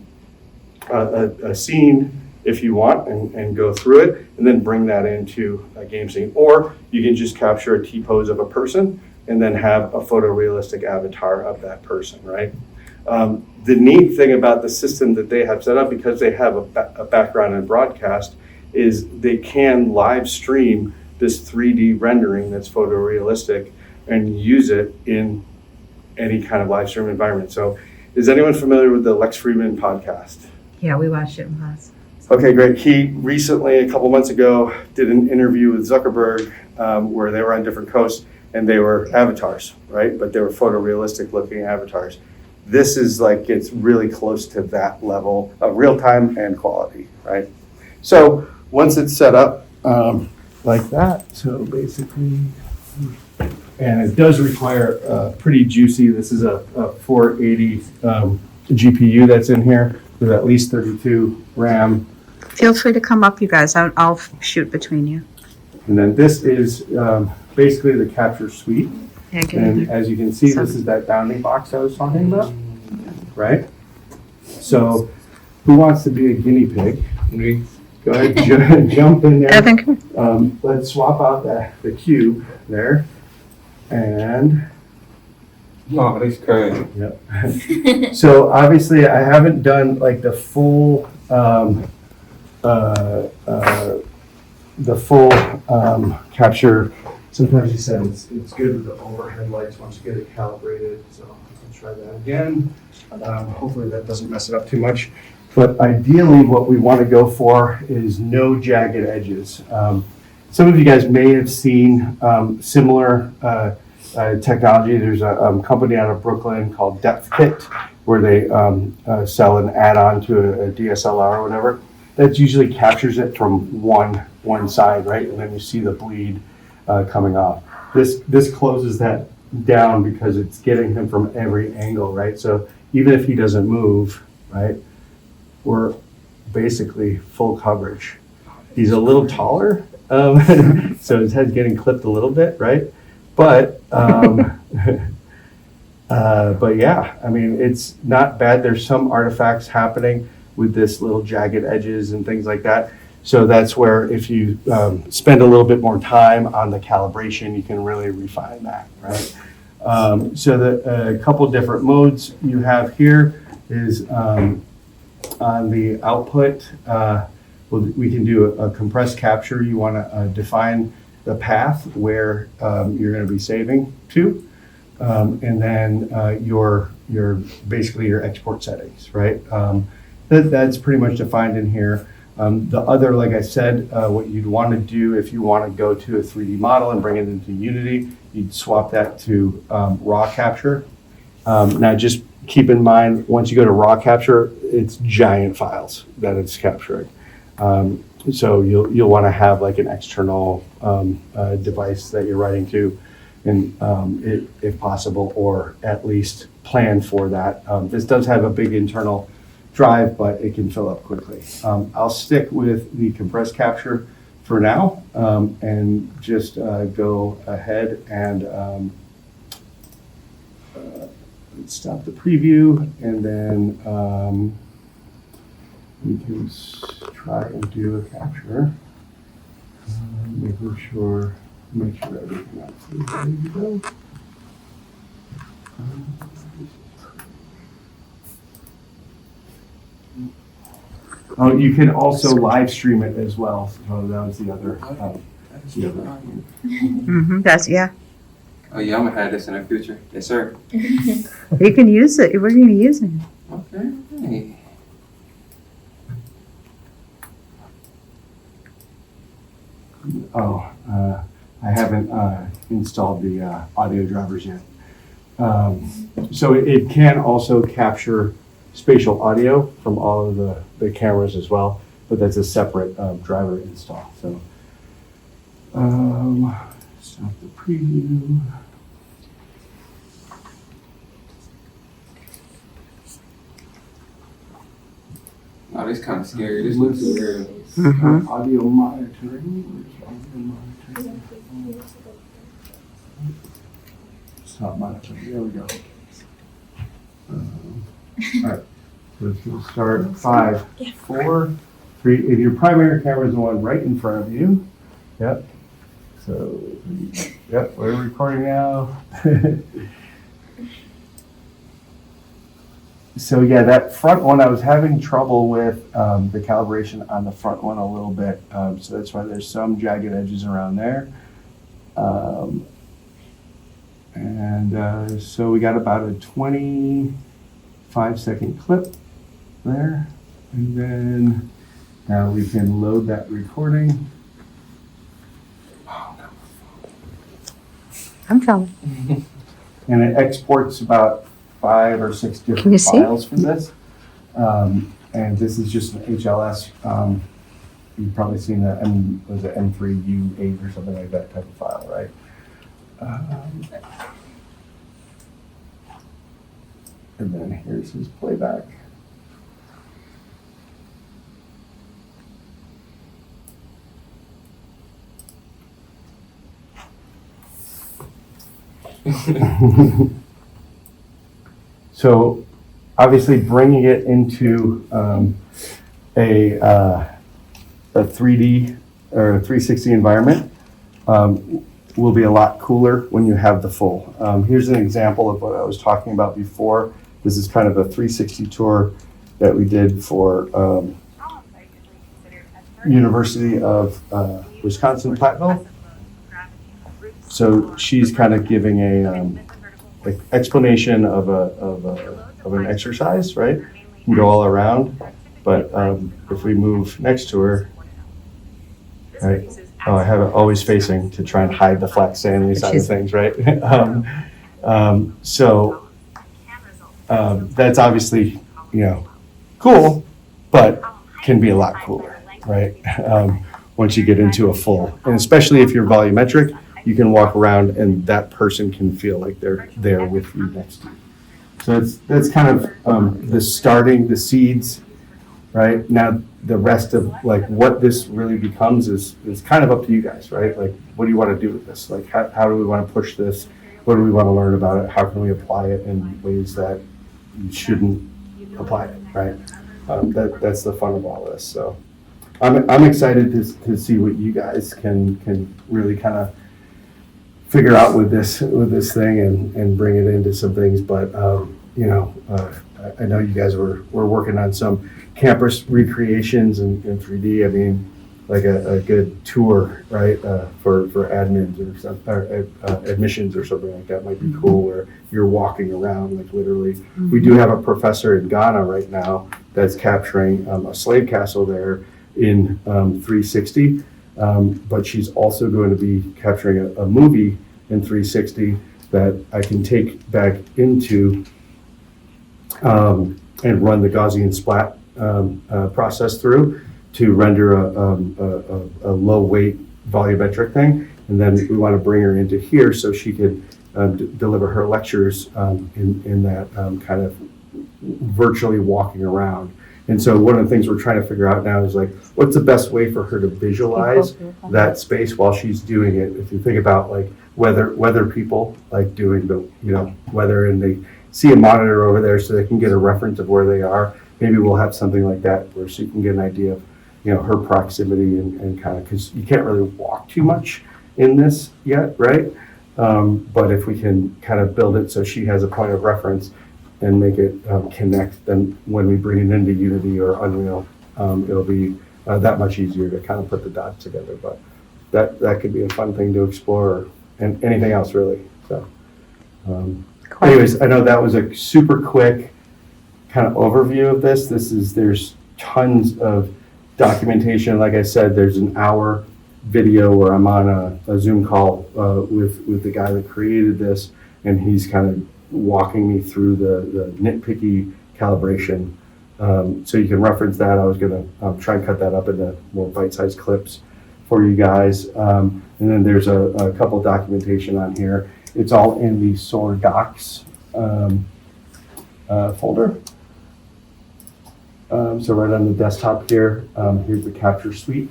scene if you want and go through it and then bring that into a game scene. Or you can just capture a T-pose of a person and then have a photorealistic avatar of that person, right? The neat thing about the system that they have set up, because they have a background in broadcast, is they can live stream this 3D rendering that's photorealistic and use it in any kind of live stream environment. So is anyone familiar with the Lex Friedman podcast? Yeah, we watched it in class. Okay, great. He recently, a couple months ago, did an interview with Zuckerberg where they were on different coasts and they were avatars, right? But they were photorealistic looking avatars. This is like, it's really close to that level of real time and quality, right? So once it's set up like that, so basically, and it does require pretty juicy, this is a 480 GPU that's in here with at least 32 RAM. Feel free to come up, you guys. I'll shoot between you. And then this is basically the capture suite. Yeah, get in And there. as you can see, this is that bounding box I was talking about, right? So who wants to be a guinea pig? Me. Go ahead, jump in there. Evan, come Let's swap out the cube there. And Oh, that's crazy. yep. So obviously I haven't done like the full capture. Sometimes he said it's good with the overhead lights once you get it calibrated. So I'll try that again. Hopefully that doesn't mess it up too much. But ideally what we want to go for is no jagged edges. Some of you guys may have seen similar technology. There's a company out of Brooklyn called Depth Kit where they sell an add-on to a DSLR or whatever. That usually captures it from one side, right? And then you see the bleed coming off. This closes that down because it's getting him from every angle, right? So even if he doesn't move, right, we're basically full coverage. He's a little taller, so his head's getting clipped a little bit, right? But yeah, I mean, it's not bad. There's some artifacts happening with this little jagged edges and things like that. So that's where if you spend a little bit more time on the calibration, you can really refine that, right? So a couple different modes you have here is on the output, we can do a compressed capture. You want to define the path where you're going to be saving to, and then your basically your export settings, right? That's pretty much defined in here. The other, like I said, what you'd want to do if you want to go to a 3D model and bring it into Unity, you'd swap that to raw capture. Now just keep in mind, once you go to raw capture, it's giant files that it's capturing. So you'll want to have like an external device that you're writing to, and if possible, or at least plan for that. This does have a big internal drive, but it can fill up quickly. I'll stick with the compressed capture for now, and just go ahead and stop the preview, and then we can try and do a capture, making sure Make sure everything else is ready to go. Oh, you can also live stream it as well. So that was the other. That's, yeah. Oh yeah, I'm gonna have this in the future. Yes, sir. You can use it. We're going to use it. Okay. Oh, I haven't installed the audio drivers yet. So it can also capture spatial audio from all of the cameras as well, but that's a separate driver install. So stop the preview. Oh, this kind of scary. This looks too real. Audio monitoring. Where's audio monitoring? Stop monitoring. There we go. All right. So it's going to start 5, 4, 3. If your primary camera is the one right in front of you. Yep. So, yep, we're recording now. So yeah, that front one, I was having trouble with the calibration on the front one a little bit. So that's why there's some jagged edges around there. So we got about a 25-second clip there. And then now we can load that recording. I'm filming. And it exports about 5 or 6 Can you different see? files from this. And this is just an HLS. You've probably seen that, was it M3U8 or something like that type of file, right? And then here's his playback. So obviously bringing it into a 3D or a 360 environment will be a lot cooler when you have the full. Here's an example of what I was talking about before. This is kind of a 360 tour that we did for University of Wisconsin-Platteville. So she's kind of giving a explanation of an exercise, right? You can go all around, but if we move next to her, right? Oh, I have it always facing to try and hide the flat Stanley side of things, right? That's obviously, cool, but can be a lot cooler, right? Once you get into a full, and especially if you're volumetric, you can walk around and that person can feel like they're there with you next to you. So that's kind of the seeds, right? Now the rest of like what this really becomes is kind of up to you guys, right? Like what do you want to do with this? Like how do we want to push this? What do we want to learn about it? How can we apply it in ways that you shouldn't apply it, right? That's the fun of all this. So I'm excited to see what you guys can really kind of figure out with this thing and bring it into some things. But I know you guys were working on some campus recreations in 3D. I mean, like a good tour, right? For admins or something, or admissions or something like that might be cool, where you're walking around like literally. We do have a professor in Ghana right now that's capturing a slave castle there in 360. But she's also going to be capturing a movie in 360 that I can take back into and run the Gaussian splat process through to render a low weight volumetric thing. And then we want to bring her into here so she could deliver her lectures in that kind of virtually walking around. And so one of the things we're trying to figure out now is like, what's the best way for her to visualize that space while she's doing it? If you think about like weather people like doing the, weather, and they see a monitor over there so they can get a reference of where they are. Maybe we'll have something like that where she can get an idea of, her proximity and kind of, because you can't really walk too much in this yet, right? But if we can kind of build it so she has a point of reference and make it connect, then when we bring it into Unity or Unreal, it'll be that much easier to kind of put the dots together. But that could be a fun thing to explore, and anything else really. So, anyways, I know that was a super quick kind of overview of this. There's tons of documentation. Like I said, there's an hour video where I'm on a Zoom call with the guy that created this, and he's kind of walking me through the nitpicky calibration. So you can reference that. I was going to try and cut that up into more bite-sized clips for you guys. And then there's a couple documentation on here. It's all in the SOAR docs folder. So right on the desktop here, here's the capture suite.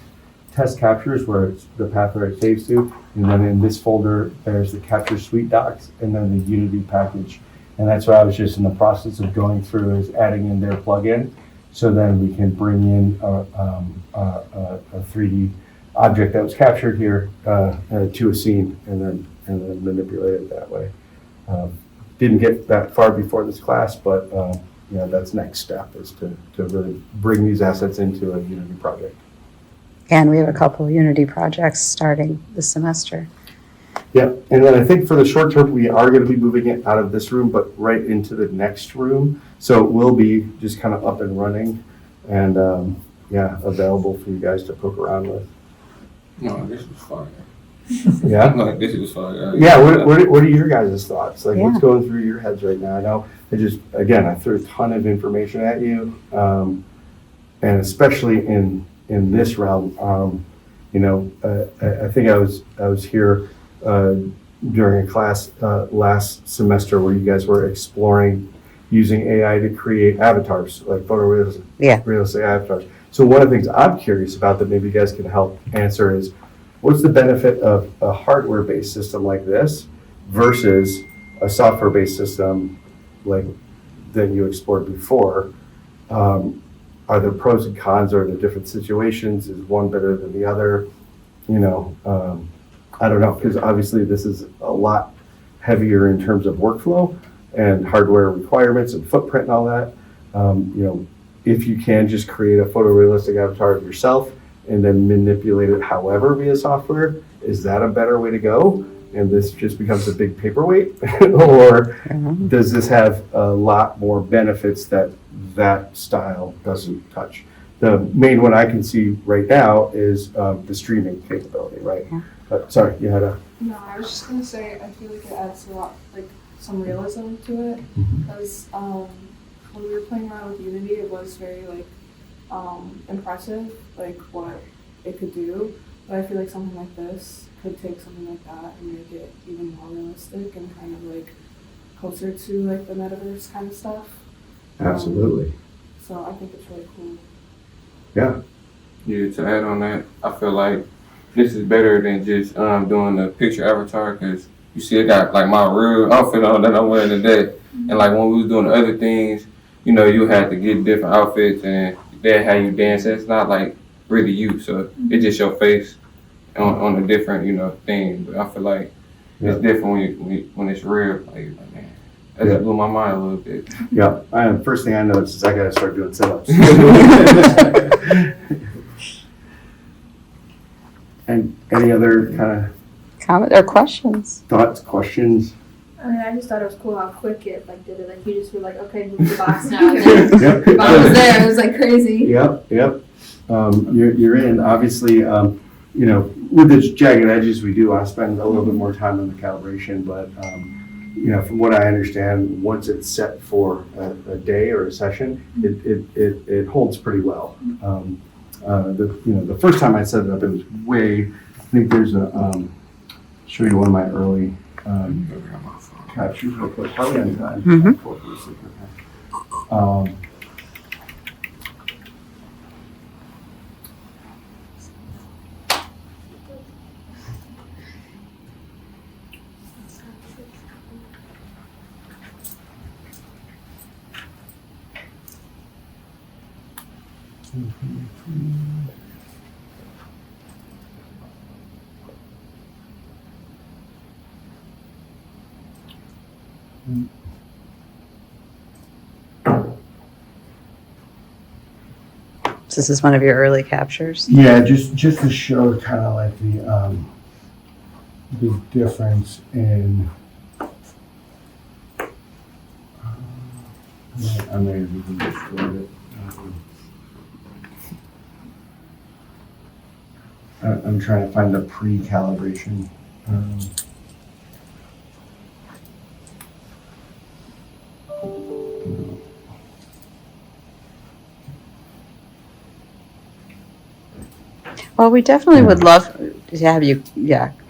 Test captures where it's the path where it saves to, and then in this folder there's the capture suite docs and then the Unity package, and that's what I was just in the process of going through, is adding in their plugin, so then we can bring in a 3D object that was captured here to a scene and then manipulate it that way. Didn't get that far before this class, but that's next step, is to really bring these assets into a Unity project. And we have a couple of Unity projects starting this semester. Yeah, and then I think for the short term, we are going to be moving it out of this room, but right into the next room. So it will be just kind of up and running and, available for you guys to poke around with. No, this was fire. Yeah? Like, this was fire. Yeah, what are your guys' thoughts? Like, what's Yeah. going through your heads right now? I know I threw a ton of information at you, and especially in this realm, I think I was here during a class last semester where you guys were exploring using AI to create avatars, like photorealistic avatars. So one of the things I'm curious about that maybe you guys can help answer is, what's the benefit of a hardware-based system like this versus a software-based system like that you explored before? Are there pros and cons? Are there different situations? Is one better than the other? I don't know, because obviously this is a lot heavier in terms of workflow and hardware requirements and footprint and all that. If you can just create a photorealistic avatar of yourself and then manipulate it however via software, is that a better way to go? And this just becomes a big paperweight? Or does this have a lot more benefits that style doesn't touch? The main one I can see right now is the streaming capability, right? Sorry, you had a... No, I was just gonna say, I feel like it adds a lot, like some realism to it, because when we were playing around with Unity, it was very impressive, like what it could do. But I feel like something like this could take something like that and make it even more realistic and kind of like closer to like the metaverse kind of stuff. Absolutely. So I think it's really cool. Yeah. Yeah, to add on that, I feel like this is better than just doing the picture avatar, because you see, I got like my real outfit on that I'm wearing today. And like when we was doing the other things, you had to get different outfits and they had you dance. It's not like really you, so it's just your face on a different, thing. But I feel like it's different when it's real. Like man, that just blew my mind a little bit. Yeah. First thing I noticed is I got to start doing sit-ups. And any other kind of Comment or questions? thoughts, questions? I mean, I just thought it was cool how quick it did it. Like you just were like, okay, move the box now. And then Yep. the box was there. It was like crazy. Yep. You're in. Obviously, with the jagged edges, we do want to spend a little bit more time on the calibration. But from what I understand, once it's set for a day or a session, it holds pretty well. The first time I set it up, it was way. I think there's show you one of my early captures real quick. Probably on time. This is one of your early captures. Yeah, just to show kind of like the difference in. I may have even destroyed it. I'm trying to find the pre-calibration. Well, we definitely would love to have you,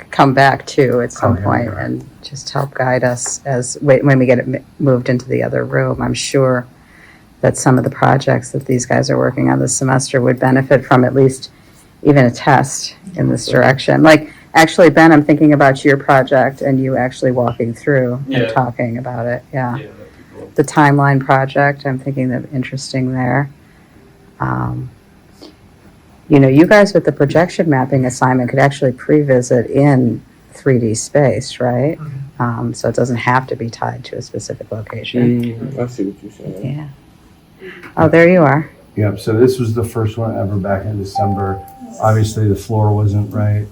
come back too at some Okay, point right. and just help guide us when we get it moved into the other room. I'm sure that some of the projects that these guys are working on this semester would benefit from at least even a test in this direction. Like, actually, Ben, I'm thinking about your project and you actually walking through and Yeah. talking about it. Yeah. Yeah, that'd be cool. The timeline project, I'm thinking that interesting there. You guys with the projection mapping assignment could actually pre-visit in 3D space, right? So it doesn't have to be tied to a specific location. I see what you're saying. Yeah. Oh, there you are. Yep, so this was the first one ever back in December. Obviously, the floor wasn't right.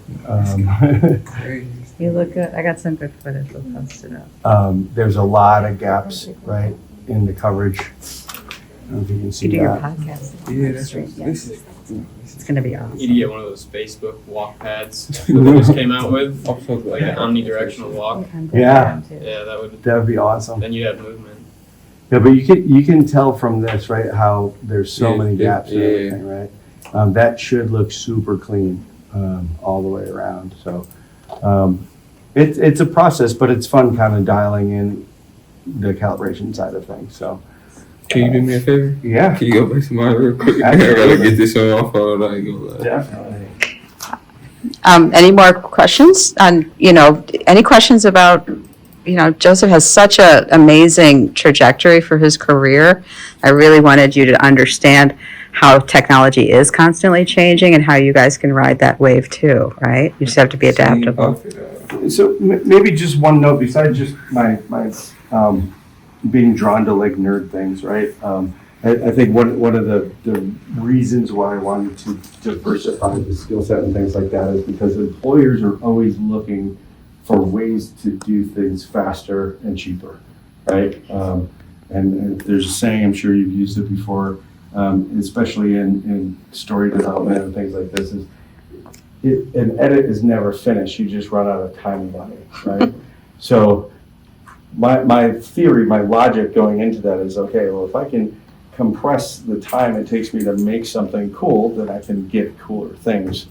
You look good. I got some good footage. We'll post it up. There's a lot of gaps, right, in the coverage. I don't know if you can see You do your that. podcast. Yeah, that's Stream, what yeah. this is. It's going to be awesome. You need to get one of those Facebook walk pads that they just came out with, I'm so glad. like an omnidirectional walk. Yeah. Yeah, that would. That would be awesome. Then you'd have movement. Yeah, but you can tell from this, right, how there's so Yeah, many yeah, gaps and yeah. everything, right? That should look super clean all the way around. So it's a process, but it's fun kind of dialing in the calibration side of things. So Can you do me a favor? yeah, Can you go back to mine real quick? I gotta get this on my phone. I ain't gonna lie. definitely. Any more questions on, any questions about, Joseph has such an amazing trajectory for his career. I really wanted you to understand how technology is constantly changing and how you guys can ride that wave too, right? You just have to be adaptable. So maybe just one note besides just my being drawn to like nerd things, right? I think one of the reasons why I wanted to diversify the skill set and things like that is because employers are always looking for ways to do things faster and cheaper, right? And there's a saying, I'm sure you've used it before, especially in story development and things like this, is an edit is never finished. You just run out of time and money, right? So my theory, my logic going into that is, okay, well, if I can compress the time it takes me to make something cool, then I can get cooler things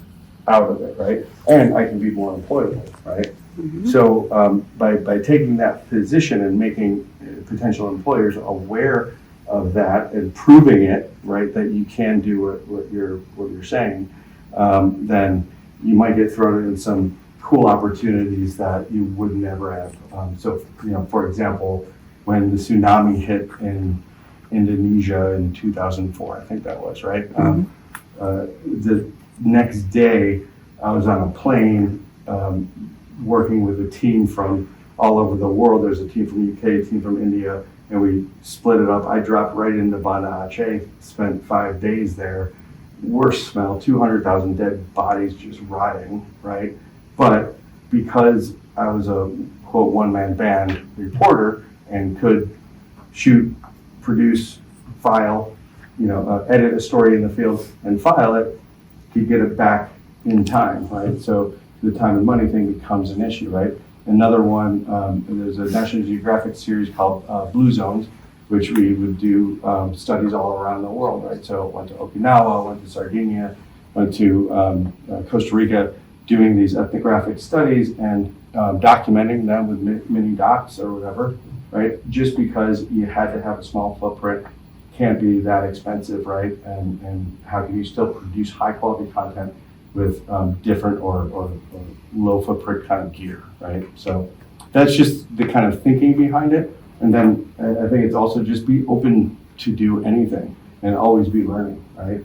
out of it, right? And I can be more employable, right? So by taking that position and making potential employers aware of that and proving it, right, that you can do what you're saying, then you might get thrown in some cool opportunities that you would never have. So, for example, when the tsunami hit in Indonesia in 2004, I think that was, right? The next day, I was on a plane working with a team from all over the world. There's a team from UK, a team from India, and we split it up. I dropped right into Banda Aceh, spent 5 days there. Worst smell, 200,000 dead bodies just rotting, right? But because I was a, quote, one-man band reporter and could shoot, produce, file, edit a story in the field and file it, could get it back in time, right? So the time and money thing becomes an issue, right? Another one, there's a National Geographic series called Blue Zones, which we would do studies all around the world, right? So went to Okinawa, went to Sardinia, went to Costa Rica, doing these ethnographic studies and documenting them with mini docs or whatever, right? Just because you had to have a small footprint, can't be that expensive, right? And how can you still produce high quality content with different or low footprint kind of gear, right? So that's just the kind of thinking behind it. And then I think it's also just be open to do anything and always be learning, right?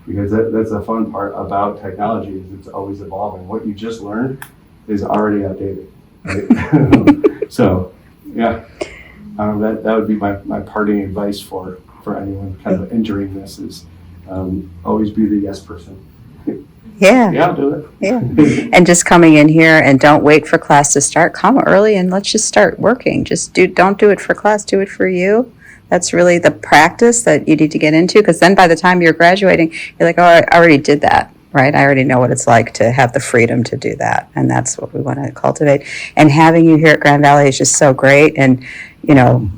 Because that's the fun part about technology is it's always evolving. What you just learned is already outdated, right? So, yeah, that would be my parting advice for anyone kind of entering this is always be the yes person. Yeah, Yeah, I'll do it. yeah. And just coming in here and don't wait for class to start. Come early and let's just start working. Don't do it for class, do it for you. That's really the practice that you need to get into, because then by the time you're graduating, you're like, oh, I already did that, right? I already know what it's like to have the freedom to do that. And that's what we want to cultivate. And having you here at Grand Valley is just so great. And, you know,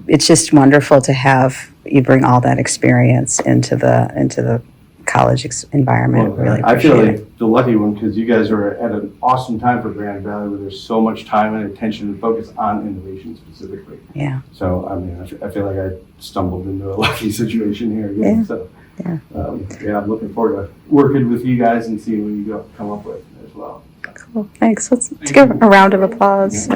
it's just wonderful to have you bring all that experience into the college environment. Well, Really I feel appreciate it. like the lucky one, because you guys are at an awesome time for Grand Valley where there's so much time and attention and focus on innovation specifically. Yeah. So, I mean, I feel like I stumbled into a lucky situation here again. Yeah. So, Yeah. I'm looking forward to working with you guys and seeing what you come up with as well. Cool. Thanks. Let's give a round of applause.